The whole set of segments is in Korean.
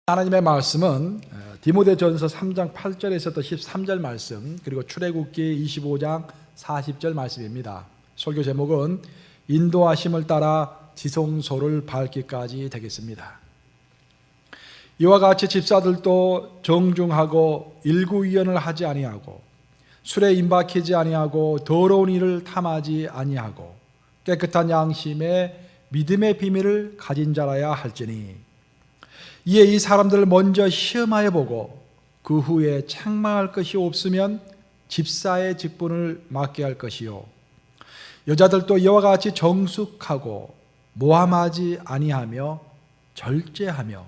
하나님의 말씀은 디모데전서 3장 8절에서부터 13절 말씀, 그리고 출애굽기 25장 40절 말씀입니다. 설교 제목은 인도하심을 따라 지성소를 밟기까지 되겠습니다. 이와 같이 집사들도 정중하고 일구위원을 하지 아니하고 술에 임박히지 아니하고 더러운 일을 탐하지 아니하고 깨끗한 양심에 믿음의 비밀을 가진 자라야 할지니, 이에 이 사람들을 먼저 시험하여 보고 그 후에 책망할 것이 없으면 집사의 직분을 맡게 할 것이요, 여자들도 이와 같이 정숙하고 모함하지 아니하며 절제하며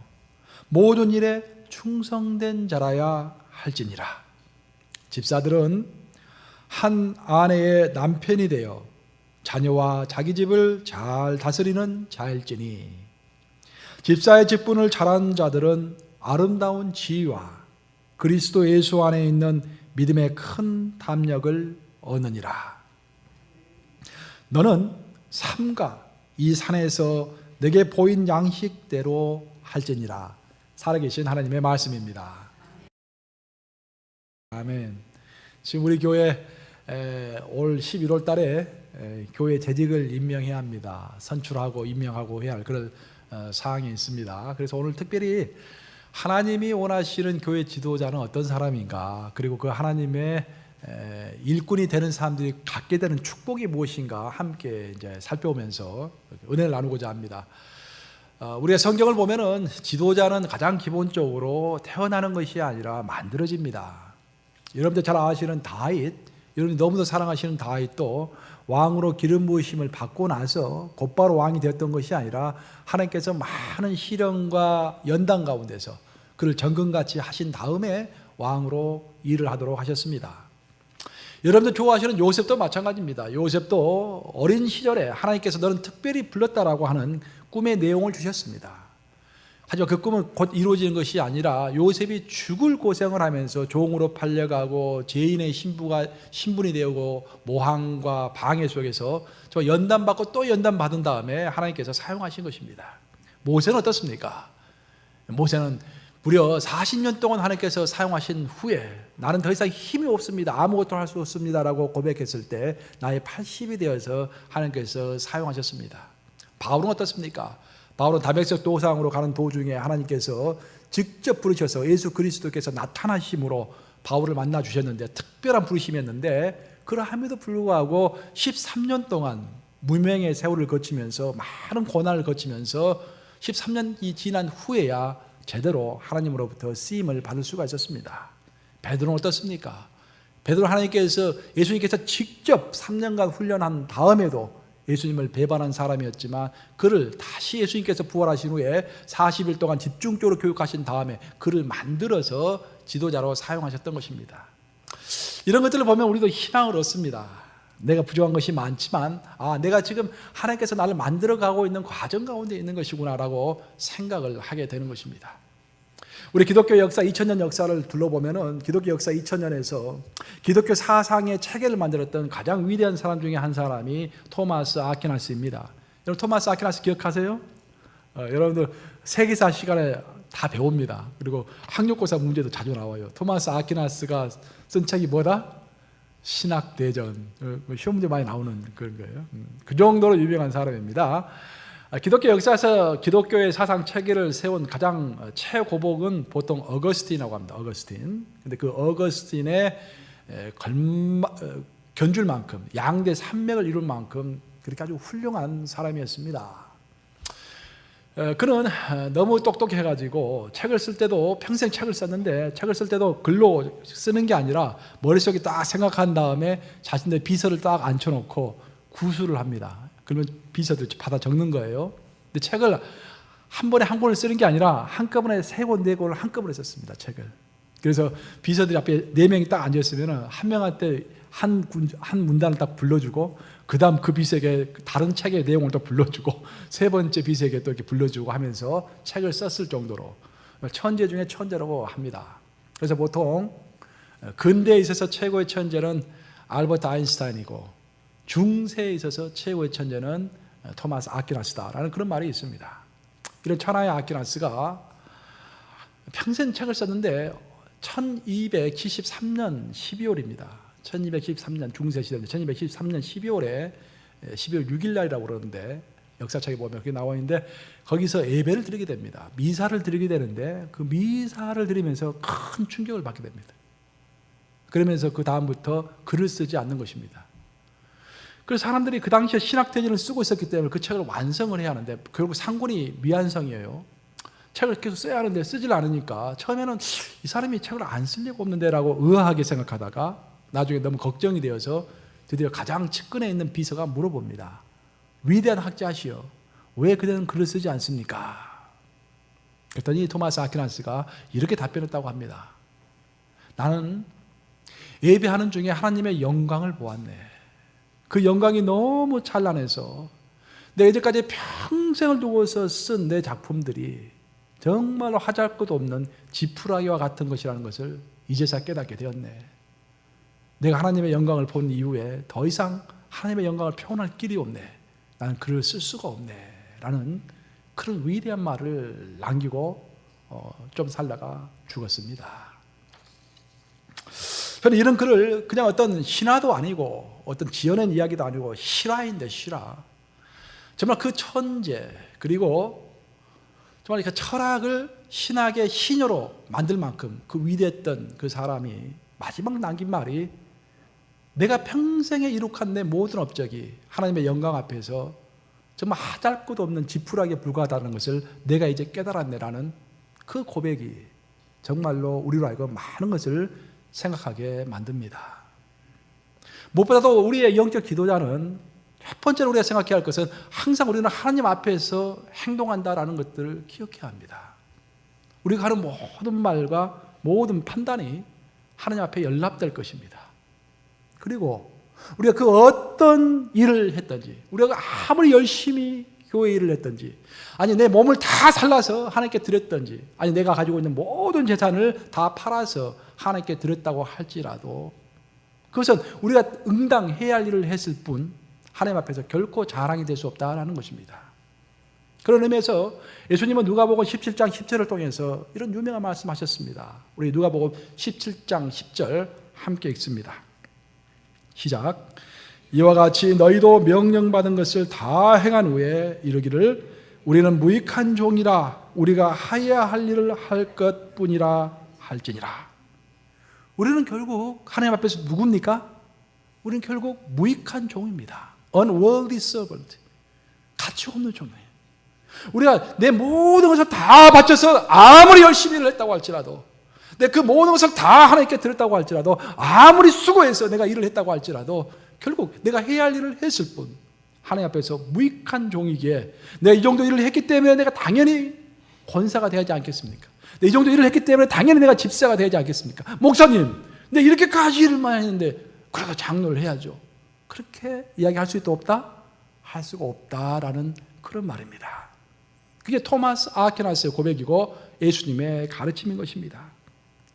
모든 일에 충성된 자라야 할지니라. 집사들은 한 아내의 남편이 되어 자녀와 자기 집을 잘 다스리는 자일지니, 집사의 직분을 잘한 자들은 아름다운 지위와 그리스도 예수 안에 있는 믿음의 큰 담력을 얻느니라. 너는 삼가 이 산에서 내게 보인 양식대로 할지니라. 살아계신 하나님의 말씀입니다. 아멘. 지금 우리 교회 올 11월 달에 교회 재직을 임명해야 합니다. 선출하고 임명하고 해야 할 그런 사항이 있습니다. 그래서 오늘 특별히 하나님이 원하시는 교회 지도자는 어떤 사람인가, 그리고 그 하나님의 일꾼이 되는 사람들이 갖게 되는 축복이 무엇인가 함께 이제 살펴보면서 은혜를 나누고자 합니다. 우리가 성경을 보면은 지도자는 가장 기본적으로 태어나는 것이 아니라 만들어집니다. 여러분들 잘 아시는 다윗, 여러분이 너무도 사랑하시는 다윗도 왕으로 기름 부으심을 받고 나서 곧바로 왕이 되었던 것이 아니라 하나님께서 많은 시련과 연단 가운데서 그를 정금같이 하신 다음에 왕으로 일을 하도록 하셨습니다. 여러분들 좋아하시는 요셉도 마찬가지입니다. 요셉도 어린 시절에 하나님께서 너는 특별히 불렀다라고 하는 꿈의 내용을 주셨습니다. 하지만 그 꿈은 곧 이루어지는 것이 아니라 요셉이 죽을 고생을 하면서 종으로 팔려가고 죄인의 신분이 되고 모함과 방해 속에서 저 연단받고 또 연단받은 다음에 하나님께서 사용하신 것입니다. 모세는 어떻습니까? 모세는 무려 40년 동안 하나님께서 사용하신 후에 나는 더 이상 힘이 없습니다, 아무것도 할 수 없습니다라고 고백했을 때 나이 80이 되어서 하나님께서 사용하셨습니다. 바울은 어떻습니까? 바울은 다메섹 도상으로 가는 도중에 하나님께서 직접 부르셔서 예수 그리스도께서 나타나심으로 바울을 만나 주셨는데, 특별한 부르심이었는데, 그러함에도 불구하고 13년 동안 무명의 세월을 거치면서 많은 고난을 거치면서 13년이 지난 후에야 제대로 하나님으로부터 쓰임을 받을 수가 있었습니다. 베드로는 어떻습니까? 베드로 하나님께서 예수님께서 직접 3년간 훈련한 다음에도 예수님을 배반한 사람이었지만 그를 다시 예수님께서 부활하신 후에 40일 동안 집중적으로 교육하신 다음에 그를 만들어서 지도자로 사용하셨던 것입니다. 이런 것들을 보면 우리도 희망을 얻습니다. 내가 부족한 것이 많지만 내가 지금 하나님께서 나를 만들어가고 있는 과정 가운데 있는 것이구나 라고 생각을 하게 되는 것입니다. 우리 기독교 역사 2000년 역사를 둘러보면은 기독교 역사 2000년에서 기독교 사상의 체계를 만들었던 가장 위대한 사람 중에 한 사람이 토마스 아퀴나스입니다. 여러분 토마스 아퀴나스 기억하세요? 여러분들 세계사 시간에 다 배웁니다. 그리고 학력고사 문제도 자주 나와요. 토마스 아퀴나스가 쓴 책이 뭐다? 신학대전. 시험 문제 많이 나오는 그런 거예요. 그 정도로 유명한 사람입니다. 기독교 역사에서 기독교의 사상 체계를 세운 가장 최고복은 보통 어거스틴이라고 합니다. 어거스틴. 근데 그 어거스틴의 견줄 만큼, 양대 산맥을 이룰 만큼 그렇게 아주 훌륭한 사람이었습니다. 그는 너무 똑똑해가지고 책을 쓸 때도 평생 책을 썼는데, 책을 쓸 때도 글로 쓰는 게 아니라 머릿속에 딱 생각한 다음에 자신의 비서를 딱 앉혀놓고 구술을 합니다. 그러면 비서들 받아 적는 거예요. 근데 책을 한 번에 한 권을 쓰는 게 아니라 한꺼번에 3권, 4권을 한꺼번에 썼습니다. 책을. 그래서 비서들이 앞에 4명이 딱 앉아있으면 한 명한테 한 문단을 딱 불러주고, 그 다음 그 비서에게 다른 책의 내용을 또 불러주고, 3번째 비서에게 또 이렇게 불러주고 하면서 책을 썼을 정도로 천재 중에 천재라고 합니다. 그래서 보통 근대에 있어서 최고의 천재는 알버트 아인슈타인이고, 중세에 있어서 최고의 천재는 토마스 아퀴나스다라는 그런 말이 있습니다. 이런 천하의 아퀴나스가 평생 책을 썼는데 1273년 12월입니다. 1273년 중세시대인데 1273년 12월에 12월 6일 날이라고 그러는데 역사책에 보면 그게 나와 있는데 거기서 예배를 드리게 됩니다. 미사를 드리게 되는데 그 미사를 드리면서 큰 충격을 받게 됩니다. 그러면서 그 다음부터 글을 쓰지 않는 것입니다. 그래서 사람들이 그 당시에 신학대전을 쓰고 있었기 때문에 그 책을 완성을 해야 하는데 결국 상권이 미완성이에요. 책을 계속 써야 하는데 쓰질 않으니까 처음에는 이 사람이 책을 안 쓸 리가 없는데 라고 의아하게 생각하다가 나중에 너무 걱정이 되어서 드디어 가장 측근에 있는 비서가 물어봅니다. 위대한 학자시여, 왜 그대는 글을 쓰지 않습니까? 그랬더니 토마스 아퀴나스가 이렇게 답변했다고 합니다. 나는 예배하는 중에 하나님의 영광을 보았네. 그 영광이 너무 찬란해서 내가 이제까지 평생을 두고서 쓴 내 작품들이 정말로 하잘 것 없는 지푸라기와 같은 것이라는 것을 이제서 깨닫게 되었네. 내가 하나님의 영광을 본 이후에 더 이상 하나님의 영광을 표현할 길이 없네. 나는 글을 쓸 수가 없네 라는 그런 위대한 말을 남기고 좀 살다가 죽었습니다. 저는 이런 글을 그냥 어떤 신화도 아니고 어떤 지어낸 이야기도 아니고 실화인데 실화, 정말 그 천재 그리고 정말 그 철학을 신학의 신효로 만들 만큼 그 위대했던 그 사람이 마지막 남긴 말이 내가 평생에 이룩한 내 모든 업적이 하나님의 영광 앞에서 정말 하잘 것 없는 지푸라기에 불과하다는 것을 내가 이제 깨달았네라는 그 고백이 정말로 우리로 하여금 많은 것을 생각하게 만듭니다. 무엇보다도 우리의 영적 지도자는 첫 번째로 우리가 생각해야 할 것은 항상 우리는 하나님 앞에서 행동한다라는 것들을 기억해야 합니다. 우리가 하는 모든 말과 모든 판단이 하나님 앞에 연락될 것입니다. 그리고 우리가 그 어떤 일을 했든지, 우리가 아무리 열심히 교회 일을 했든지, 아니 내 몸을 다 살라서 하나님께 드렸든지, 아니 내가 가지고 있는 모든 재산을 다 팔아서 하나님께 드렸다고 할지라도 그것은 우리가 응당해야 할 일을 했을 뿐 하나님 앞에서 결코 자랑이 될 수 없다는 것입니다. 그런 의미에서 예수님은 누가복음 17장 10절을 통해서 이런 유명한 말씀하셨습니다. 우리 누가복음 17장 10절 함께 읽습니다. 시작. 이와 같이 너희도 명령받은 것을 다 행한 후에 이르기를 우리는 무익한 종이라 우리가 하여야 할 일을 할 것뿐이라 할지니라. 우리는 결국 하나님 앞에서 누굽니까? 우리는 결국 무익한 종입니다. Unworthy servant. 가치 없는 종이에요. 우리가 내 모든 것을 다 바쳐서 아무리 열심히 일을 했다고 할지라도, 내 그 모든 것을 다 하나님께 드렸다고 할지라도, 아무리 수고해서 내가 일을 했다고 할지라도 결국 내가 해야 할 일을 했을 뿐 하나님 앞에서 무익한 종이기에 내가 이 정도 일을 했기 때문에 내가 당연히 권사가 되지 않겠습니까? 내가 이 정도 일을 했기 때문에 당연히 내가 집사가 되지 않겠습니까? 목사님, 내가 이렇게까지 일만 했는데 그래도 장로를 해야죠. 그렇게 이야기할 수 있다 없다? 할 수가 없다라는 그런 말입니다. 그게 토마스 아퀴나스의 고백이고 예수님의 가르침인 것입니다.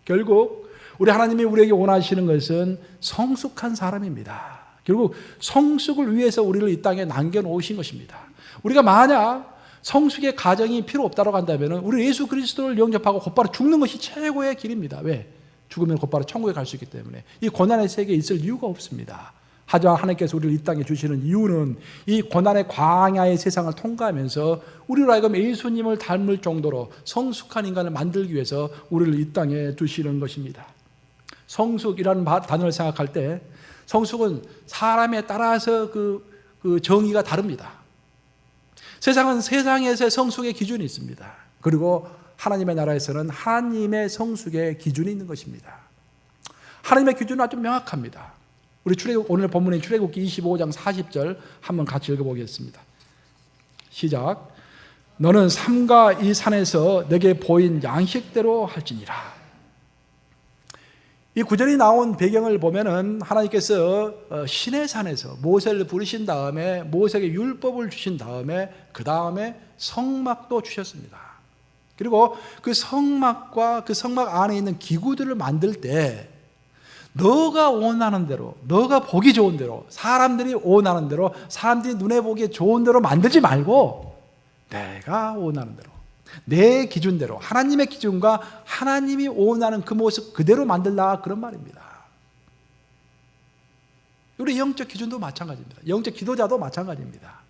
결국 우리 하나님이 우리에게 원하시는 것은 성숙한 사람입니다. 결국 성숙을 위해서 우리를 이 땅에 남겨놓으신 것입니다. 우리가 만약 성숙의 과정이 필요 없다고 한다면 우리 예수 그리스도를 영접하고 곧바로 죽는 것이 최고의 길입니다. 왜? 죽으면 곧바로 천국에 갈 수 있기 때문에 이 고난의 세계에 있을 이유가 없습니다. 하지만 하나님께서 우리를 이 땅에 주시는 이유는 이 고난의 광야의 세상을 통과하면서 우리로 하여금 예수님을 닮을 정도로 성숙한 인간을 만들기 위해서 우리를 이 땅에 주시는 것입니다. 성숙이라는 단어를 생각할 때 성숙은 사람에 따라서 그 정의가 다릅니다. 세상은 세상에서의 성숙의 기준이 있습니다. 그리고 하나님의 나라에서는 하나님의 성숙의 기준이 있는 것입니다. 하나님의 기준은 아주 명확합니다. 우리 오늘 본문인 출애굽기 25장 40절 한번 같이 읽어보겠습니다. 시작. 너는 삼가 이 산에서 내게 보인 양식대로 할지니라. 이 구절이 나온 배경을 보면은 하나님께서 시내 산에서 모세를 부르신 다음에 모세에게 율법을 주신 다음에 그 다음에 성막도 주셨습니다. 그리고 그 성막과 그 성막 안에 있는 기구들을 만들 때 너가 원하는 대로, 너가 보기 좋은 대로, 사람들이 원하는 대로, 사람들이 눈에 보기에 좋은 대로 만들지 말고 내가 원하는 대로, 내 기준대로 하나님의 기준과 하나님이 원하는 그 모습 그대로 만들라, 그런 말입니다. 우리 영적 기준도 마찬가지입니다. 영적 지도자도 마찬가지입니다.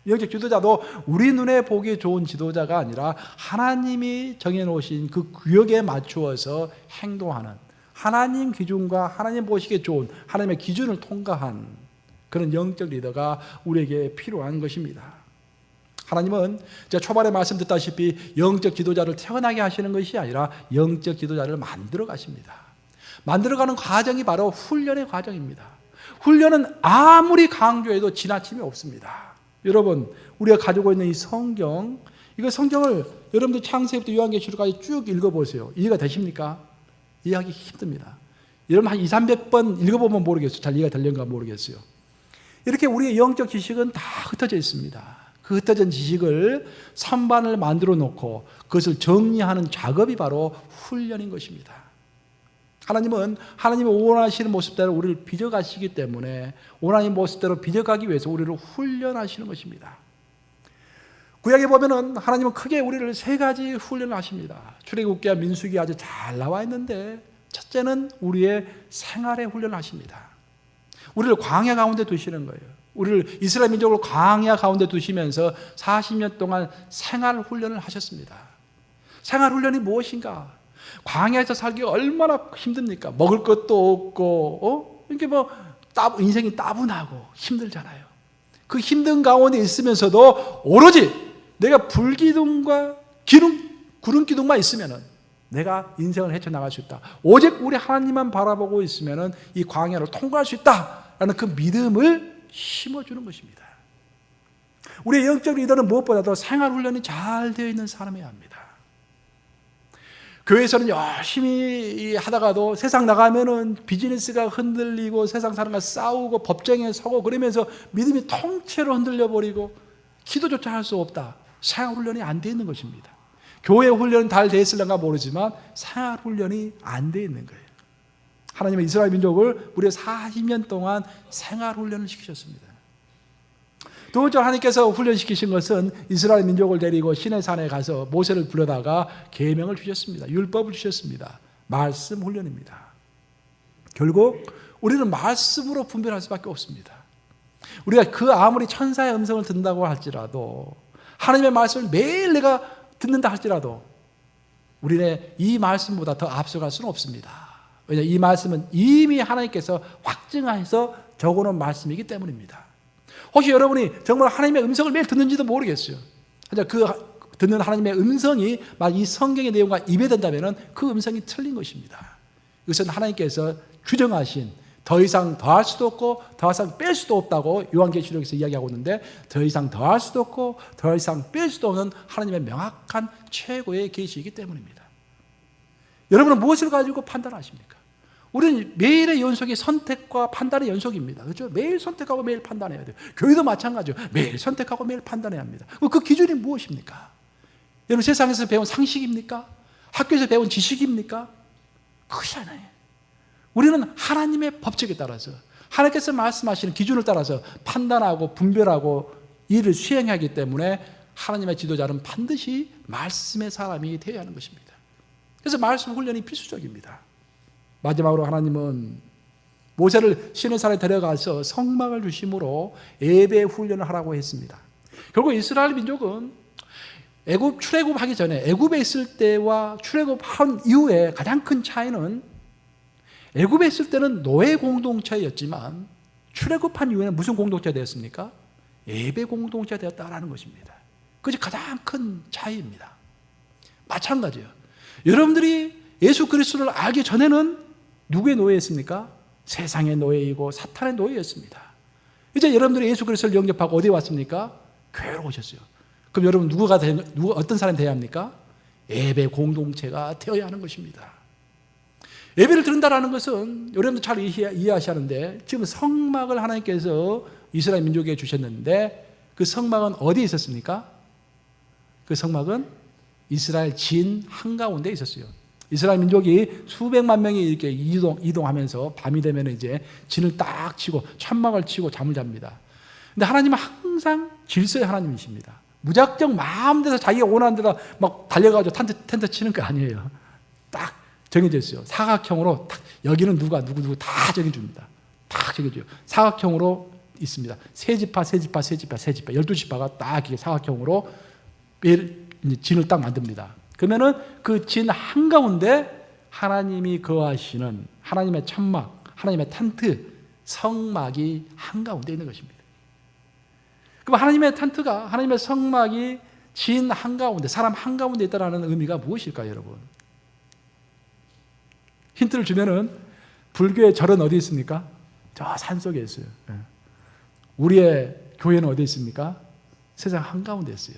영적 지도자도 우리 눈에 보기 좋은 지도자가 아니라 하나님이 정해놓으신 그 구역에 맞추어서 행동하는, 하나님 기준과 하나님 보시기에 좋은 하나님의 기준을 통과한 그런 영적 리더가 우리에게 필요한 것입니다. 하나님은 제가 초반에 말씀드렸다시피 영적 지도자를 태어나게 하시는 것이 아니라 영적 지도자를 만들어 가십니다. 만들어가는 과정이 바로 훈련의 과정입니다. 훈련은 아무리 강조해도 지나침이 없습니다. 여러분, 우리가 가지고 있는 이 성경, 이거 성경을 여러분들 창세기부터 요한계시록까지 쭉 읽어보세요. 이해가 되십니까? 이해하기 힘듭니다. 여러분 한 200~300번 읽어보면 모르겠어요. 잘 이해가 되려는가 모르겠어요. 이렇게 우리의 영적 지식은 다 흩어져 있습니다. 그 흩어진 지식을 선반을 만들어 놓고 그것을 정리하는 작업이 바로 훈련인 것입니다. 하나님은 하나님이 원하시는 모습대로 우리를 빚어가시기 때문에 원하는 모습대로 빚어가기 위해서 우리를 훈련하시는 것입니다. 구약에 보면은 하나님은 크게 우리를 세 가지 훈련을 하십니다. 출애굽기와 민수기 아주 잘 나와 있는데, 첫째는 우리의 생활의 훈련을 하십니다. 우리를 광야 가운데 두시는 거예요. 우리를 이스라엘 민족을 광야 가운데 두시면서 40년 동안 생활 훈련을 하셨습니다. 생활 훈련이 무엇인가? 광야에서 살기가 얼마나 힘듭니까? 먹을 것도 없고, 이렇게 인생이 따분하고 힘들잖아요. 그 힘든 가운데 있으면서도 오로지 내가 불기둥과 구름 기둥만 있으면은 내가 인생을 헤쳐나갈 수 있다. 오직 우리 하나님만 바라보고 있으면은 이 광야를 통과할 수 있다라는 그 믿음을 심어주는 것입니다. 우리의 영적 리더는 무엇보다도 생활 훈련이 잘 되어 있는 사람이어야 합니다. 교회에서는 열심히 하다가도 세상 나가면은 비즈니스가 흔들리고 세상 사람과 싸우고 법정에 서고 그러면서 믿음이 통째로 흔들려 버리고 기도조차 할 수 없다. 생활 훈련이 안 되어 있는 것입니다. 교회 훈련은 잘 되어 있을런가 모르지만 생활 훈련이 안 되어 있는 거예요. 하나님은 이스라엘 민족을 무려 40년 동안 생활 훈련을 시키셨습니다. 두 번째 하나님께서 훈련시키신 것은 이스라엘 민족을 데리고 시내산에 가서 모세를 불러다가 계명을 주셨습니다. 율법을 주셨습니다. 말씀 훈련입니다. 결국 우리는 말씀으로 분별할 수밖에 없습니다. 우리가 그 아무리 천사의 음성을 듣는다고 할지라도, 하나님의 말씀을 매일 내가 듣는다 할지라도 우리는 이 말씀보다 더 앞서갈 수는 없습니다. 왜냐하면 이 말씀은 이미 하나님께서 확증하셔서 적어놓은 말씀이기 때문입니다. 혹시 여러분이 정말 하나님의 음성을 매일 듣는지도 모르겠어요. 그 듣는 하나님의 음성이 만약 이 성경의 내용과 입에된다면 그 음성이 틀린 것입니다. 이것은 하나님께서 규정하신, 더 이상 더할 수도 없고 더 이상 뺄 수도 없다고 요한계시록에서 이야기하고 있는데, 더 이상 더할 수도 없고 더 이상 뺄 수도 없는 하나님의 명확한 최고의 계시이기 때문입니다. 여러분은 무엇을 가지고 판단하십니까? 우리는 매일의 연속이 선택과 판단의 연속입니다. 그렇죠? 매일 선택하고 매일 판단해야 돼요. 교회도 마찬가지죠. 매일 선택하고 매일 판단해야 합니다. 그 기준이 무엇입니까? 여러분 세상에서 배운 상식입니까? 학교에서 배운 지식입니까? 그것이 아니에요. 우리는 하나님의 법칙에 따라서, 하나님께서 말씀하시는 기준을 따라서 판단하고 분별하고 일을 수행하기 때문에 하나님의 지도자는 반드시 말씀의 사람이 되어야 하는 것입니다. 그래서 말씀 훈련이 필수적입니다. 마지막으로 하나님은 모세를 시내산에 데려가서 성막을 주심으로 예배 훈련을 하라고 했습니다. 결국 이스라엘 민족은 출애굽하기 전에, 애굽에 있을 때와 출애굽한 이후에 가장 큰 차이는, 애굽에 있을 때는 노예 공동체였지만 출애굽한 이후에는 무슨 공동체가 되었습니까? 예배 공동체가 되었다라는 것입니다. 그것이 가장 큰 차이입니다. 마찬가지예요. 여러분들이 예수 그리스도를 알기 전에는 누구의 노예였습니까? 세상의 노예이고 사탄의 노예였습니다. 이제 여러분들이 예수 그리스도를 영접하고 어디에 왔습니까? 교회로 오셨어요. 그럼 여러분 어떤 사람이 되어야 합니까? 예배 공동체가 되어야 하는 것입니다. 예배를 드린다라는 것은 여러분도 잘 이해하셔야 하는데, 지금 성막을 하나님께서 이스라엘 민족에게 주셨는데 그 성막은 어디에 있었습니까? 그 성막은 이스라엘 진 한가운데 있었어요. 이스라엘 민족이 수백만 명이 이렇게 이동하면서 밤이 되면 이제 진을 딱 치고 천막을 치고 잠을 잡니다. 근데 하나님은 항상 질서의 하나님이십니다. 무작정 마음대로 자기가 원하는 데다 막 달려가지고 텐트 치는 거 아니에요. 딱 정해져 있어요. 사각형으로 딱 여기는 누구 다 정해줍니다. 딱 정해줘요. 사각형으로 있습니다. 세 지파, 12지파가 딱 이렇게 사각형으로 진을 딱 만듭니다. 그러면은 그 진 한가운데 하나님이 거하시는 하나님의 천막, 하나님의 텐트, 성막이 한가운데 있는 것입니다. 그럼 하나님의 텐트가, 하나님의 성막이 진 한가운데, 사람 한가운데 있다는 의미가 무엇일까요, 여러분? 힌트를 주면은 불교의 절은 어디 있습니까? 저 산속에 있어요. 우리의 교회는 어디 있습니까? 세상 한가운데 있어요.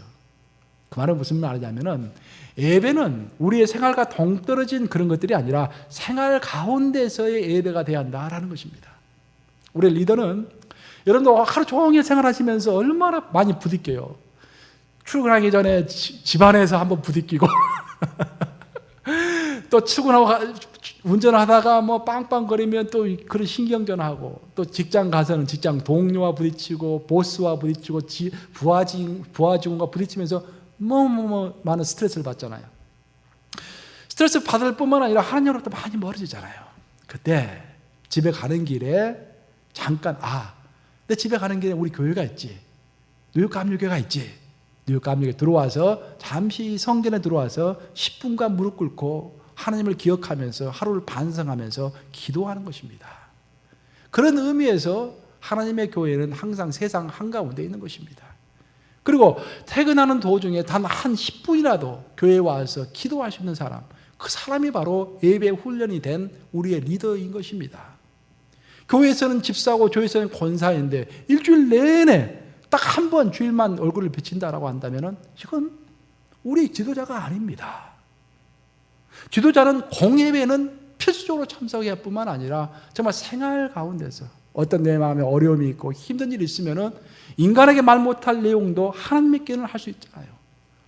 그 말은 무슨 말이냐면은 예배는 우리의 생활과 동떨어진 그런 것들이 아니라 생활 가운데서의 예배가 되어야 한다라는 것입니다. 우리 리더는 여러분도 하루 종일 생활하시면서 얼마나 많이 부딪혀요. 출근하기 전에 집안에서 한번 부딪히고 또 출근하고 운전하다가 뭐 빵빵거리면 또 그런 신경전하고, 또 직장 가서는 직장 동료와 부딪히고 보스와 부딪히고 부하 직원과 부딪히면서 많은 스트레스를 받잖아요. 스트레스 받을 뿐만 아니라 하나님으로부터 많이 멀어지잖아요. 그때 집에 가는 길에 잠깐 내 집에 가는 길에 우리 교회가 있지, 뉴욕감리교회가 있지. 뉴욕감리교회 들어와서 잠시 성전에 들어와서 10분간 무릎 꿇고 하나님을 기억하면서 하루를 반성하면서 기도하는 것입니다. 그런 의미에서 하나님의 교회는 항상 세상 한가운데 있는 것입니다. 그리고 퇴근하는 도중에 단 한 10분이라도 교회에 와서 기도할 수 있는 사람, 그 사람이 바로 예배 훈련이 된 우리의 리더인 것입니다. 교회에서는 집사고 교회에서는 권사인데 일주일 내내 딱 한 번 주일만 얼굴을 비친다라고 한다면 이건 우리 지도자가 아닙니다. 지도자는 공예배는 필수적으로 참석해야 뿐만 아니라 정말 생활 가운데서 어떤 내 마음에 어려움이 있고 힘든 일이 있으면은 인간에게 말 못할 내용도 하나님께는 할 수 있잖아요.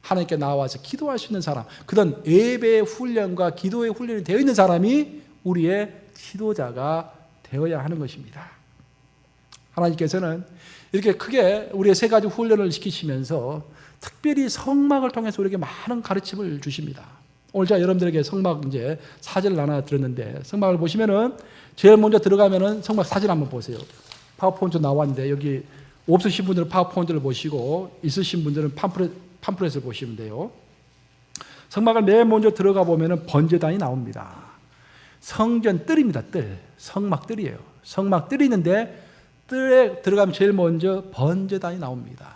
하나님께 나와서 기도할 수 있는 사람, 그런 예배의 훈련과 기도의 훈련이 되어 있는 사람이 우리의 지도자가 되어야 하는 것입니다. 하나님께서는 이렇게 크게 우리의 세 가지 훈련을 시키시면서 특별히 성막을 통해서 우리에게 많은 가르침을 주십니다. 오늘 제가 여러분들에게 성막 이제 사진을 하나 드렸는데, 성막을 보시면은 제일 먼저 들어가면은 성막 사진 한번 보세요. 파워포인트 나왔는데 여기 없으신 분들은 파워포인트를 보시고 있으신 분들은 팜플렛을 보시면 돼요. 성막을 맨 먼저 들어가 보면은 번제단이 나옵니다. 성전 뜰입니다. 뜰. 성막 뜰이에요. 성막 뜰이 있는데 뜰에 들어가면 제일 먼저 번제단이 나옵니다.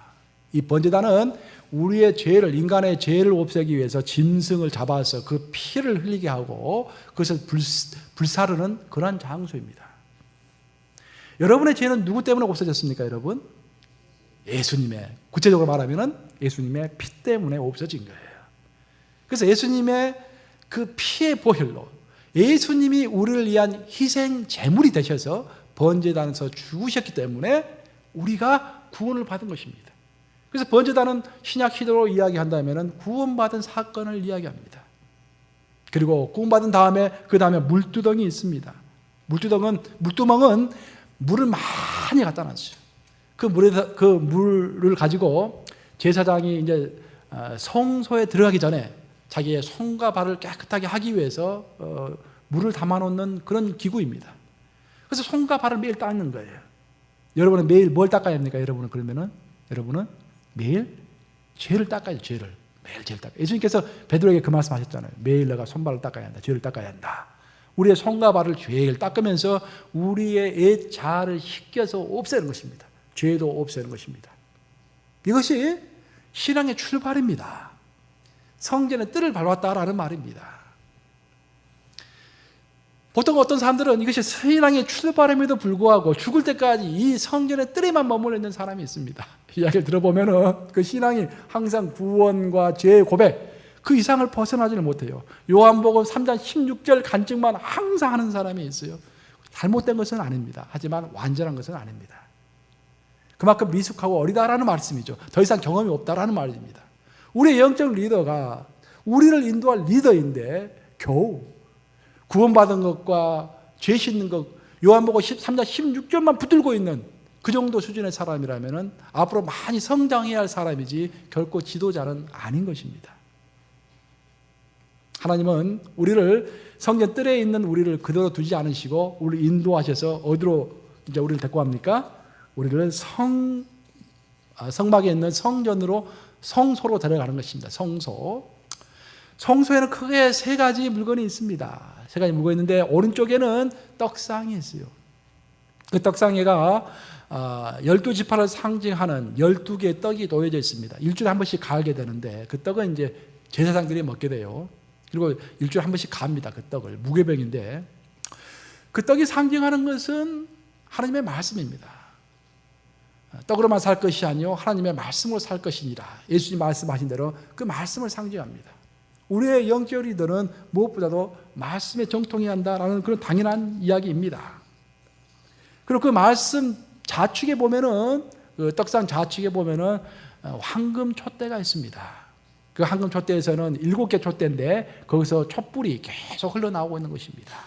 이 번제단은 우리의 죄를, 인간의 죄를 없애기 위해서 짐승을 잡아서 그 피를 흘리게 하고 그것을 불사르는 그런 장소입니다. 여러분의 죄는 누구 때문에 없어졌습니까, 여러분? 예수님의, 구체적으로 말하면 예수님의 피 때문에 없어진 거예요. 그래서 예수님의 그 피의 보혈로 예수님이 우리를 위한 희생 제물이 되셔서 번제단에서 죽으셨기 때문에 우리가 구원을 받은 것입니다. 그래서 번제단은 신약 시대로 이야기한다면 구원받은 사건을 이야기합니다. 그리고 구원받은 다음에 그 다음에 물두덩이 있습니다. 물두멍은 물을 많이 갖다 놨어요. 그 물을 가지고 제사장이 이제 성소에 들어가기 전에 자기의 손과 발을 깨끗하게 하기 위해서 물을 담아놓는 그런 기구입니다. 그래서 손과 발을 매일 닦는 거예요. 여러분은 매일 뭘 닦아야 합니까? 여러분은 매일 죄를 닦아야 죄를. 매일 죄를 닦아야. 예수님께서 베드로에게 그 말씀하셨잖아요. 매일 내가 손발을 닦아야 한다. 죄를 닦아야 한다. 우리의 손과 발을 죄를 닦으면서 우리의 옛 자아를 씻겨서 없애는 것입니다. 죄도 없애는 것입니다. 이것이 신앙의 출발입니다. 성전의 뜰을 밟았다라는 말입니다. 보통 어떤 사람들은 이것이 신앙의 출발임에도 불구하고 죽을 때까지 이 성전의 뜰에만 머물러 있는 사람이 있습니다. 이야기를 들어보면은 그 신앙이 항상 구원과 죄의 고백 그 이상을 벗어나지를 못해요. 요한복음 3장 16절 간증만 항상 하는 사람이 있어요. 잘못된 것은 아닙니다. 하지만 완전한 것은 아닙니다. 그만큼 미숙하고 어리다라는 말씀이죠. 더 이상 경험이 없다라는 말입니다. 우리의 영적 리더가 우리를 인도할 리더인데 겨우 구원받은 것과 죄 씻는 것, 요한복음 3장 16절만 붙들고 있는 그 정도 수준의 사람이라면 앞으로 많이 성장해야 할 사람이지 결코 지도자는 아닌 것입니다. 하나님은 우리를 성전 뜰에 있는 우리를 그대로 두지 않으시고 우리를 인도하셔서 어디로 이제 우리를 데리고 갑니까? 우리를 성막에 있는 성전으로 성소로 데려가는 것입니다. 성소. 성소에는 크게 세 가지 물건이 있습니다. 세 가지 물건이 있는데 오른쪽에는 떡상이 있어요. 그 떡상에가 12지파를 상징하는 12개의 떡이 놓여져 있습니다. 일주일에 한 번씩 가게 되는데 그 떡은 이제 제사장들이 먹게 돼요. 그리고 일주일에 한 번씩 갑니다. 그 떡을. 무교병인데 그 떡이 상징하는 것은 하나님의 말씀입니다. 떡으로만 살 것이 아니요 하나님의 말씀으로 살 것이니라. 예수님 말씀하신 대로 그 말씀을 상징합니다. 우리의 영적 리더는 무엇보다도 말씀에 정통해야 한다라는 그런 당연한 이야기입니다. 그리고 그 말씀 좌측에 보면은 그 떡상 좌측에 보면은 황금 촛대가 있습니다. 그 황금 촛대에서는 7개 촛대인데 거기서 촛불이 계속 흘러나오고 있는 것입니다.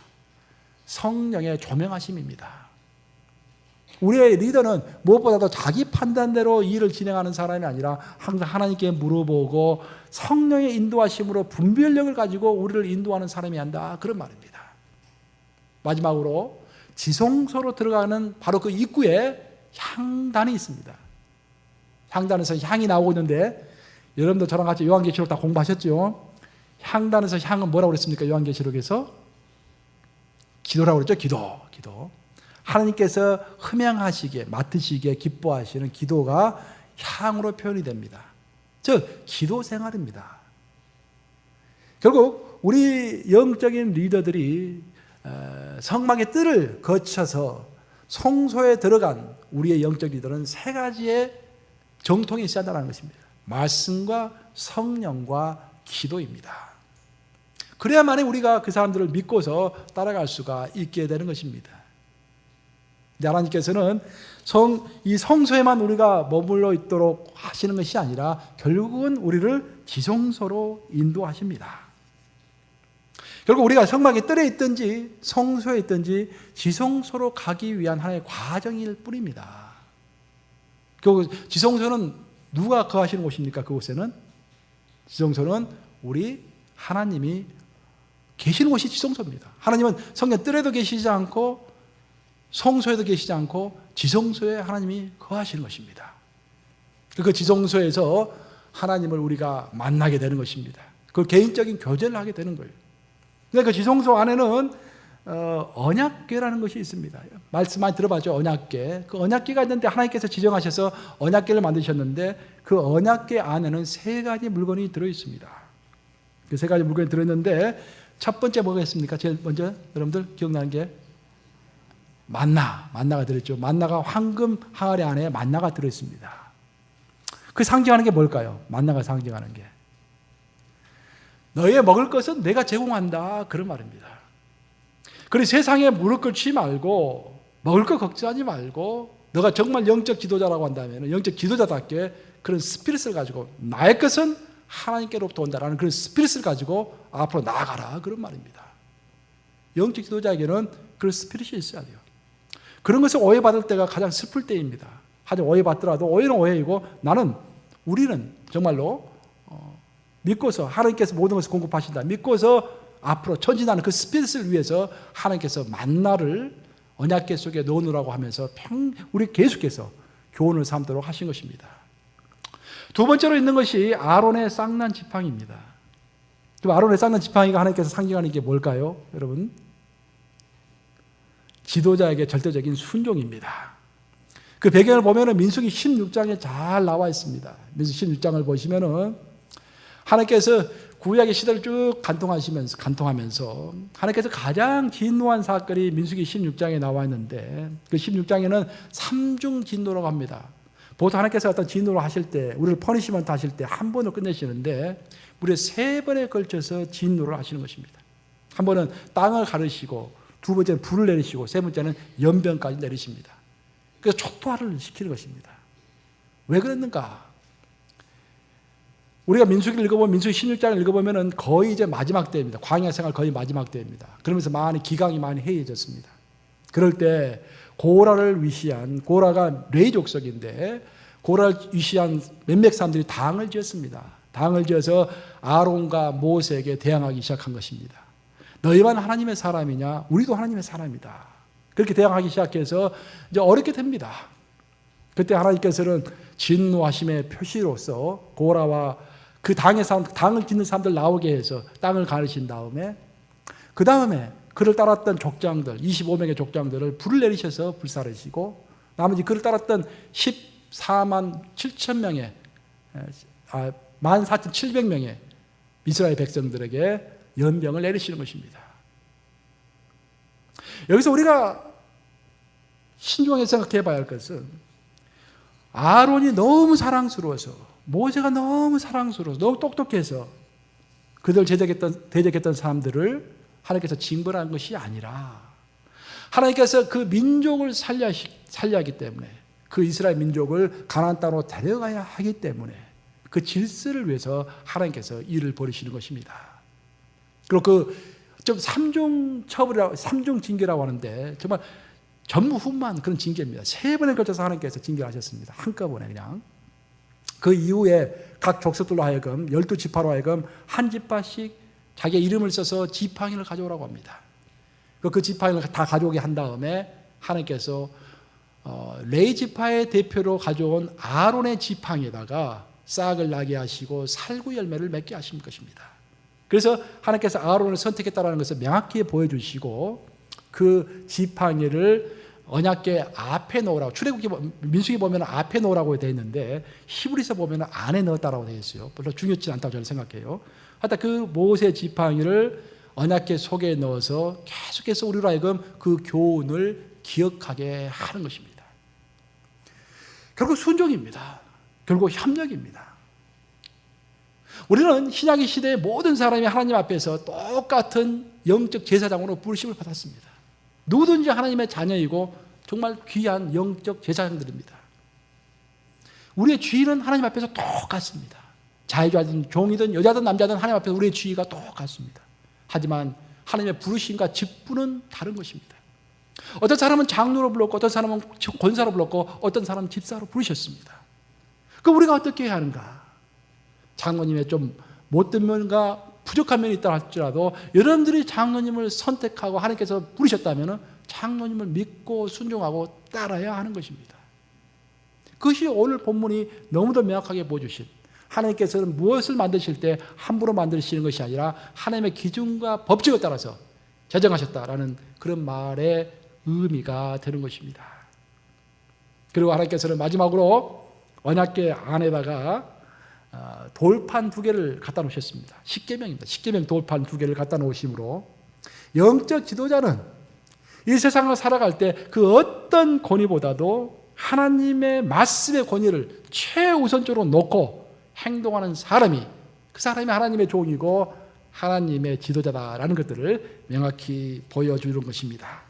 성령의 조명하심입니다. 우리의 리더는 무엇보다도 자기 판단대로 일을 진행하는 사람이 아니라 항상 하나님께 물어보고 성령의 인도하심으로 분별력을 가지고 우리를 인도하는 사람이 한다. 그런 말입니다. 마지막으로 지성소로 들어가는 바로 그 입구에 향단이 있습니다. 향단에서 향이 나오고 있는데 여러분도 저랑 같이 요한계시록 다 공부하셨죠? 향단에서 향은 뭐라고 그랬습니까? 요한계시록에서 기도라고 그랬죠? 기도. 하나님께서 흠양하시기에 맡으시기에 기뻐하시는 기도가 향으로 표현이 됩니다. 즉 기도 생활입니다. 결국 우리 영적인 리더들이 성막의 뜰을 거쳐서 성소에 들어간 우리의 영적 리더는 세 가지의 정통이 있어야 한다는 것입니다. 말씀과 성령과 기도입니다. 그래야만 우리가 그 사람들을 믿고서 따라갈 수가 있게 되는 것입니다. 하나님께서는 이 성소에만 우리가 머물러 있도록 하시는 것이 아니라 결국은 우리를 지성소로 인도하십니다. 결국 우리가 성막의 뜰에 있든지 성소에 있든지 지성소로 가기 위한 하나의 과정일 뿐입니다. 결국 지성소는 누가 거하시는 곳입니까? 그곳에는 지성소는 우리 하나님이 계시는 곳이 지성소입니다. 하나님은 성전 뜰에도 계시지 않고 성소에도 계시지 않고 지성소에 하나님이 거하시는 것입니다. 그 지성소에서 하나님을 우리가 만나게 되는 것입니다. 그 개인적인 교제를 하게 되는 거예요. 그 지성소 안에는 언약궤라는 것이 있습니다. 말씀 많이 들어봤죠? 언약궤. 그 언약궤가 있는데 하나님께서 지정하셔서 언약궤를 만드셨는데 그 언약궤 안에는 세 가지 물건이 들어있습니다. 그 세 가지 물건이 들어있는데 첫 번째 뭐겠습니까? 제일 먼저 여러분들 기억나는 게 만나가 들어있죠. 만나가 황금 항아리 안에 만나가 들어있습니다. 그 상징하는 게 뭘까요? 만나가 상징하는 게 너의 먹을 것은 내가 제공한다 그런 말입니다. 그래서 세상에 무릎 꿇지 말고 먹을 거 걱정하지 말고 너가 정말 영적 지도자라고 한다면 영적 지도자답게 그런 스피릿을 가지고 나의 것은 하나님께로부터 온다라는 그런 스피릿을 가지고 앞으로 나아가라 그런 말입니다. 영적 지도자에게는 그런 스피릿이 있어야 돼요. 그런 것을 오해받을 때가 가장 슬플 때입니다. 하지만 오해받더라도 오해는 오해이고 우리는 정말로 믿고서 하나님께서 모든 것을 공급하신다. 믿고서 앞으로 전진하는 그 스피릿을 위해서 하나님께서 만나를 언약궤 속에 넣어놓으라고 하면서 우리 계속해서 교훈을 삼도록 하신 것입니다. 두 번째로 있는 것이 아론의 쌍난 지팡이입니다. 아론의 쌍난 지팡이가 하나님께서 상징하는 게 뭘까요? 여러분? 지도자에게 절대적인 순종입니다. 그 배경을 보면은 민수기 16장에 잘 나와 있습니다. 민수기 16장을 보시면은 하나님께서 구약의 시대를 쭉 간통하면서 하나님께서 가장 진노한 사건이 민수기 16장에 나와 있는데 그 16장에는 삼중 진노라고 합니다. 보통 하나님께서 어떤 진노를 하실 때 우리를 퍼니시먼트 하실 때 한 번으로 끝내시는데 무려 3번에 걸쳐서 진노를 하시는 것입니다. 한 번은 땅을 가르시고 두 번째는 불을 내리시고 세 번째는 연병까지 내리십니다. 그래서 촉토화를 시키는 것입니다. 왜 그랬는가? 우리가 민수기를 읽어보면 민수기 16장을 읽어보면 거의 이제 마지막 때입니다. 광야 생활 거의 마지막 때입니다. 그러면서 기강이 많이 해이해졌습니다. 그럴 때 고라를 위시한, 고라가 레위 족속인데 고라를 위시한 몇몇 사람들이 당을 지었습니다. 당을 지어서 아론과 모세에게 대항하기 시작한 것입니다. 너희만 하나님의 사람이냐? 우리도 하나님의 사람이다. 그렇게 대항하기 시작해서 이제 어렵게 됩니다. 그때 하나님께서는 진노하심의 표시로서 고라와 그 당을 짓는 사람들 나오게 해서 땅을 가르신 다음에 그 다음에 그를 따랐던 족장들 25명의 족장들을 불을 내리셔서 불사르시고 나머지 그를 따랐던 14만 7천 명의 14,700명의 이스라엘 백성들에게 연병을 내리시는 것입니다. 여기서 우리가 신중하게 생각해 봐야 할 것은 아론이 너무 사랑스러워서 모세가 너무 사랑스러워서 너무 똑똑해서 그들 대적했던 사람들을 하나님께서 징벌한 것이 아니라 하나님께서 그 민족을 살려야 하기 때문에 그 이스라엘 민족을 가나안 땅으로 데려가야 하기 때문에 그 질서를 위해서 하나님께서 일을 벌이시는 것입니다. 그리고 그 좀 삼중 처벌이라고, 삼중 징계라고 하는데 정말 전무후무한 그런 징계입니다. 3번에 걸쳐서 하나님께서 징계하셨습니다. 한꺼번에 그냥. 그 이후에 각 족속들로 하여금 12지파로 하여금 한 지파씩 자기의 이름을 써서 지팡이를 가져오라고 합니다. 그 지팡이를 다 가져오게 한 다음에 하나님께서 레위 지파의 대표로 가져온 아론의 지팡이에다가 싹을 나게 하시고 살구 열매를 맺게 하신 것입니다. 그래서 하나님께서 아론을 선택했다는 것을 명확히 보여주시고 그 지팡이를 언약궤 앞에 놓으라고, 출애굽기 민수기 보면 앞에 놓으라고 되어 있는데 히브리서 보면 안에 넣었다라고 되어 있어요. 별로 중요치 않다고 저는 생각해요. 하여튼 그 모세 지팡이를 언약궤 속에 넣어서 계속해서 우리로 하여금 그 교훈을 기억하게 하는 것입니다. 결국 순종입니다. 결국 협력입니다. 우리는 신약의 시대의 모든 사람이 하나님 앞에서 똑같은 영적 제사장으로 부르심을 받았습니다. 누구든지 하나님의 자녀이고 정말 귀한 영적 제사장들입니다. 우리의 지위는 하나님 앞에서 똑같습니다. 자유자든 종이든 여자든 남자든 하나님 앞에서 우리의 지위가 똑같습니다. 하지만 하나님의 부르심과 직분은 다른 것입니다. 어떤 사람은 장로로 불렀고 어떤 사람은 권사로 불렀고 어떤 사람은 집사로 부르셨습니다. 그럼 우리가 어떻게 해야 하는가? 장로님의 좀 못된 면과 부족한 면이 있다 할지라도 여러분들이 장로님을 선택하고 하나님께서 부르셨다면 장로님을 믿고 순종하고 따라야 하는 것입니다. 그것이 오늘 본문이 너무도 명확하게 보여주신, 하나님께서는 무엇을 만드실 때 함부로 만드시는 것이 아니라 하나님의 기준과 법칙에 따라서 제정하셨다라는 그런 말의 의미가 되는 것입니다. 그리고 하나님께서는 마지막으로 언약궤 안에다가 돌판 2개를 갖다 놓으셨습니다. 십계명입니다. 십계명 돌판 2개를 갖다 놓으심으로 영적 지도자는 이 세상을 살아갈 때 그 어떤 권위보다도 하나님의 말씀의 권위를 최우선적으로 놓고 행동하는 사람이, 그 사람이 하나님의 종이고 하나님의 지도자다라는 것들을 명확히 보여주는 것입니다.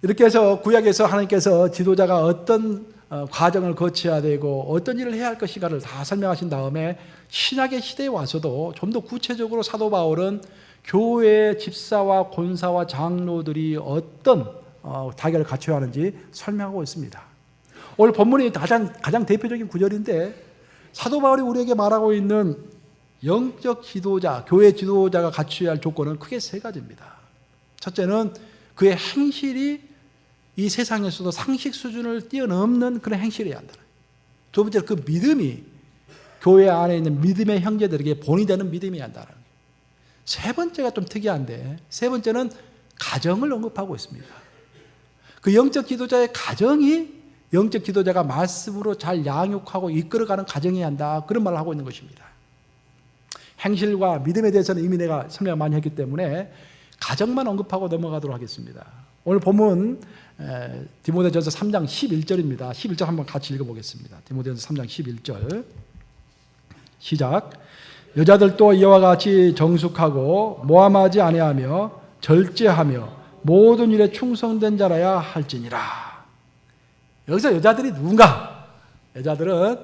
이렇게 해서 구약에서 하나님께서 지도자가 어떤 과정을 거쳐야 되고 어떤 일을 해야 할 것인가를 다 설명하신 다음에 신약의 시대에 와서도 좀 더 구체적으로 사도 바울은 교회의 집사와 권사와 장로들이 어떤 자격을 갖춰야 하는지 설명하고 있습니다. 오늘 본문이 가장 대표적인 구절인데 사도 바울이 우리에게 말하고 있는 영적 지도자, 교회 지도자가 갖춰야 할 조건은 크게 3가지입니다. 첫째는 그의 행실이 이 세상에서도 상식 수준을 뛰어넘는 그런 행실이어야 한다. 두 번째는 그 믿음이 교회 안에 있는 믿음의 형제들에게 본이 되는 믿음이어야 한다는 거예요. 세 번째가 좀 특이한데, 세 번째는 가정을 언급하고 있습니다. 그 영적 지도자의 가정이 영적 지도자가 말씀으로 잘 양육하고 이끌어가는 가정이어야 한다, 그런 말을 하고 있는 것입니다. 행실과 믿음에 대해서는 이미 내가 설명 많이 했기 때문에 가정만 언급하고 넘어가도록 하겠습니다. 오늘 본문 디모데전서 3장 11절입니다. 11절 한번 같이 읽어보겠습니다. 디모데전서 3장 11절 시작. 여자들도 이와 같이 정숙하고 모함하지 아니하며 절제하며 모든 일에 충성된 자라야 할지니라. 여기서 여자들이 누군가? 여자들은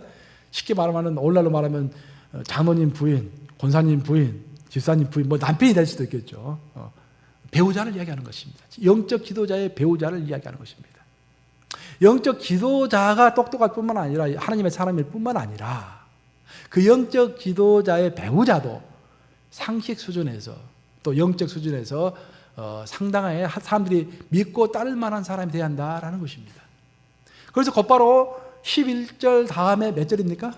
쉽게 말하면 오늘날로 말하면 장로님 부인, 권사님 부인, 집사님 부인, 뭐 남편이 될 수도 있겠죠. 배우자를 이야기하는 것입니다. 영적 지도자의 배우자를 이야기하는 것입니다. 영적 지도자가 똑똑할 뿐만 아니라 하나님의 사람일 뿐만 아니라 그 영적 지도자의 배우자도 상식 수준에서 또 영적 수준에서 상당하게 사람들이 믿고 따를 만한 사람이 되어야 한다라는 것입니다. 그래서 곧바로 11절 다음에 몇 절입니까?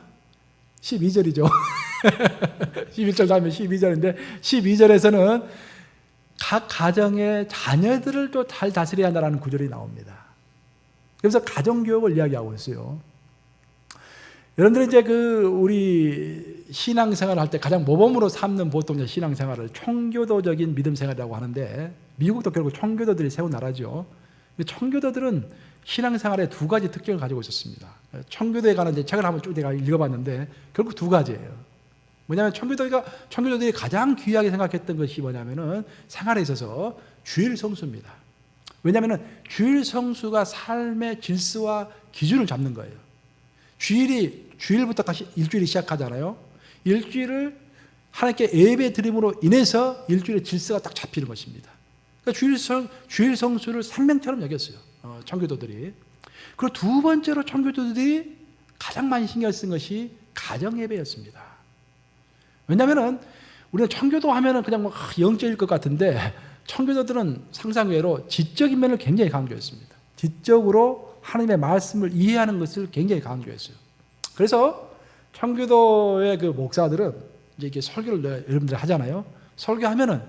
12절이죠. 11절 다음에 12절인데 12절에서는 각 가정의 자녀들을 또 잘 다스려야 한다는 구절이 나옵니다. 그래서 가정교육을 이야기하고 있어요. 여러분들이 이제 우리 신앙생활을 할 때 가장 모범으로 삼는 보통 신앙생활을 청교도적인 믿음생활이라고 하는데, 미국도 결국 청교도들이 세운 나라죠. 청교도들은 신앙생활에 두 가지 특징을 가지고 있었습니다. 청교도에 관한 책을 한번 쭉 내가 읽어봤는데 결국 두 가지예요. 뭐냐면 청교도들이 가장 귀하게 생각했던 것이 뭐냐면은 생활에 있어서 주일 성수입니다. 왜냐하면 주일 성수가 삶의 질서와 기준을 잡는 거예요. 주일부터 다시 일주일이 시작하잖아요. 일주일을 하나님께 예배 드림으로 인해서 일주일의 질서가 딱 잡히는 것입니다. 그러니까 주일 성수를 생명처럼 여겼어요. 청교도들이. 그리고 두 번째로 청교도들이 가장 많이 신경 쓴 것이 가정 예배였습니다. 왜냐하면 우리는 청교도 하면은 그냥 영적일 것 같은데 청교도들은 상상외로 지적인 면을 굉장히 강조했습니다. 지적으로 하나님의 말씀을 이해하는 것을 굉장히 강조했어요. 그래서 청교도의 목사들은 이제 이렇게 설교를 여러분들이 하잖아요. 설교하면은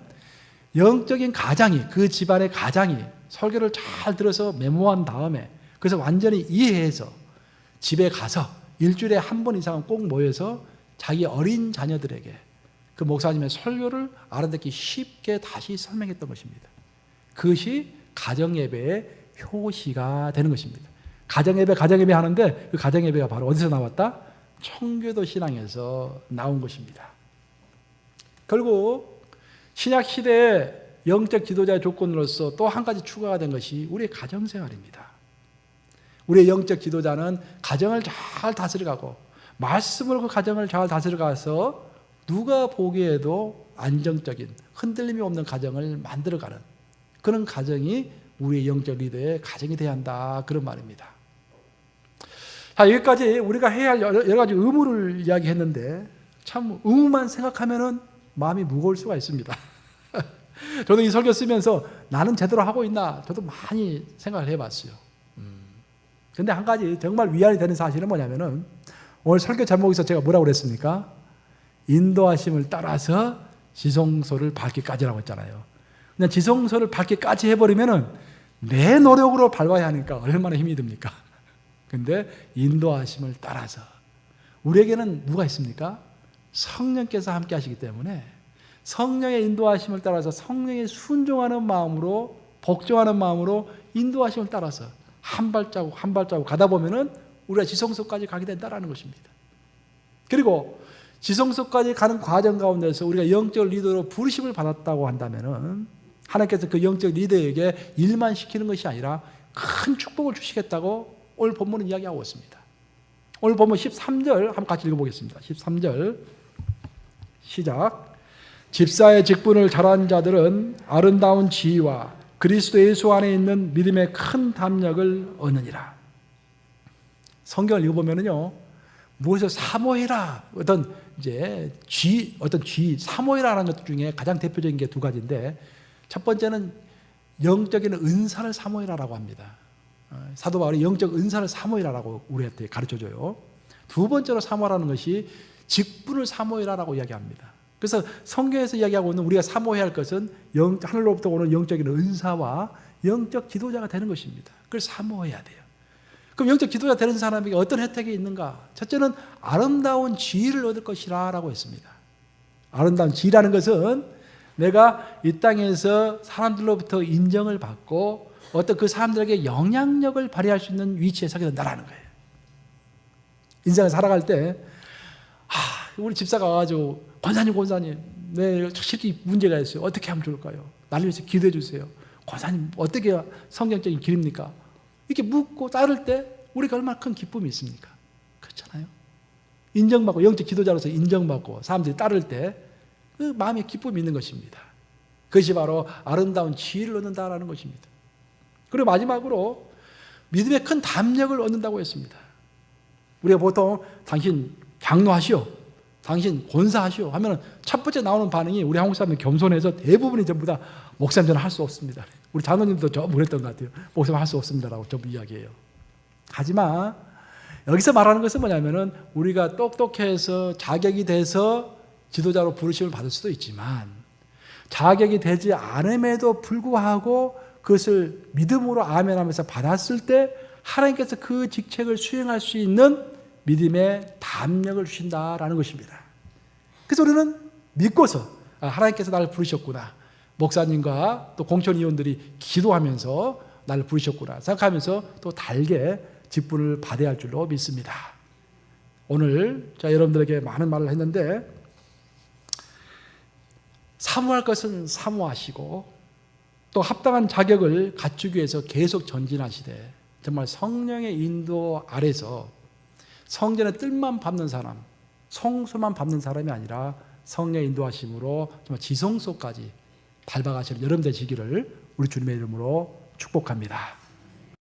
영적인 가장이, 그 집안의 가장이 설교를 잘 들어서 메모한 다음에 그래서 완전히 이해해서 집에 가서 일주일에 한 번 이상은 꼭 모여서 자기 어린 자녀들에게 그 목사님의 설교를 알아듣기 쉽게 다시 설명했던 것입니다. 그것이 가정예배의 효시가 되는 것입니다. 가정예배 하는데 그 가정예배가 바로 어디서 나왔다? 청교도 신앙에서 나온 것입니다. 결국 신약시대의 영적 지도자의 조건으로서 또 한 가지 추가가 된 것이 우리의 가정생활입니다. 우리의 영적 지도자는 가정을 잘 다스려가고 말씀으로 그 가정을 잘 다스려가서 누가 보기에도 안정적인 흔들림이 없는 가정을 만들어가는 그런 가정이 우리의 영적 리더의 가정이 되어야 한다, 그런 말입니다. 자, 여기까지 우리가 해야 할 여러 가지 의무를 이야기했는데 참 의무만 생각하면은 마음이 무거울 수가 있습니다. 저도 이 설교 쓰면서 나는 제대로 하고 있나 저도 많이 생각을 해봤어요. 그런데 한 가지 정말 위안이 되는 사실은 뭐냐면은 오늘 설교 제목에서 제가 뭐라고 그랬습니까? 인도하심을 따라서 지성소를 밟기까지라고 했잖아요. 그냥 지성소를 밟기까지 해버리면은 내 노력으로 밟아야 하니까 얼마나 힘이 듭니까? 근데 인도하심을 따라서 우리에게는 누가 있습니까? 성령께서 함께 하시기 때문에 성령의 인도하심을 따라서 성령의 순종하는 마음으로 복종하는 마음으로 인도하심을 따라서 한 발자국 한 발자국 가다 보면은 우리가 지성소까지 가게 된다라는 것입니다. 그리고 지성소까지 가는 과정 가운데서 우리가 영적 리더로 부르심을 받았다고 한다면은 하나님께서 그 영적 리더에게 일만 시키는 것이 아니라 큰 축복을 주시겠다고 오늘 본문은 이야기하고 있습니다. 오늘 본문 13절 한번 같이 읽어보겠습니다. 13절 시작. 집사의 직분을 잘한 자들은 아름다운 지위와 그리스도 예수 안에 있는 믿음의 큰 담력을 얻느니라. 성경을 읽어보면은요, 무엇을 사모해라, 어떤 사모해라라는 것 중에 가장 대표적인 게 두 가지인데, 첫 번째는 영적인 은사를 사모해라라고 합니다. 사도 바울이 영적 은사를 사모해라라고 우리한테 가르쳐줘요. 두 번째로 사모하라는 것이 직분을 사모해라라고 이야기합니다. 그래서 성경에서 이야기하고 있는 우리가 사모해야 할 것은 하늘로부터 오는 영적인 은사와 영적 지도자가 되는 것입니다. 그걸 사모해야 돼요. 그럼 영적 지도자 되는 사람에게 어떤 혜택이 있는가? 첫째는 아름다운 지위를 얻을 것이라 라고 했습니다. 아름다운 지위라는 것은 내가 이 땅에서 사람들로부터 인정을 받고 어떤 그 사람들에게 영향력을 발휘할 수 있는 위치에 서게 된다는 거예요. 인생을 살아갈 때 우리 집사가 와가지고 권사님 내 실제 문제가 있어요. 어떻게 하면 좋을까요? 나를 위해서 기도해 주세요. 권사님 어떻게 성경적인 길입니까? 이렇게 묻고 따를 때 우리가 얼마나 큰 기쁨이 있습니까? 그렇잖아요. 인정받고 영적 지도자로서 인정받고 사람들이 따를 때 그 마음에 기쁨이 있는 것입니다. 그것이 바로 아름다운 지혜를 얻는다라는 것입니다. 그리고 마지막으로 믿음의 큰 담력을 얻는다고 했습니다. 우리가 보통 당신 장로하시오, 당신 권사하시오 하면 첫 번째 나오는 반응이 우리 한국 사람은 겸손해서 대부분이 전부 다 목사님 저는 할 수 없습니다. 우리 장로님도 전부 그랬던 것 같아요. 목사님 할 수 없습니다라고 전부 이야기해요. 하지만 여기서 말하는 것은 뭐냐면은 우리가 똑똑해서 자격이 돼서 지도자로 부르심을 받을 수도 있지만 자격이 되지 않음에도 불구하고 그것을 믿음으로 아멘하면서 받았을 때 하나님께서 그 직책을 수행할 수 있는 믿음의 담력을 주신다라는 것입니다. 그래서 우리는 믿고서 하나님께서 나를 부르셨구나, 목사님과 또 공천위원들이 기도하면서 나를 부르셨구나 생각하면서 또 달게 직분을 받아야 할 줄로 믿습니다. 오늘 여러분들에게 많은 말을 했는데 사모할 것은 사모하시고 또 합당한 자격을 갖추기 위해서 계속 전진하시되 정말 성령의 인도 아래서 성전의 뜰만 밟는 사람, 성소만 밟는 사람이 아니라 성령의 인도하심으로 정말 지성소까지 밟아가시는 여러분 되시기를 우리 주님의 이름으로 축복합니다.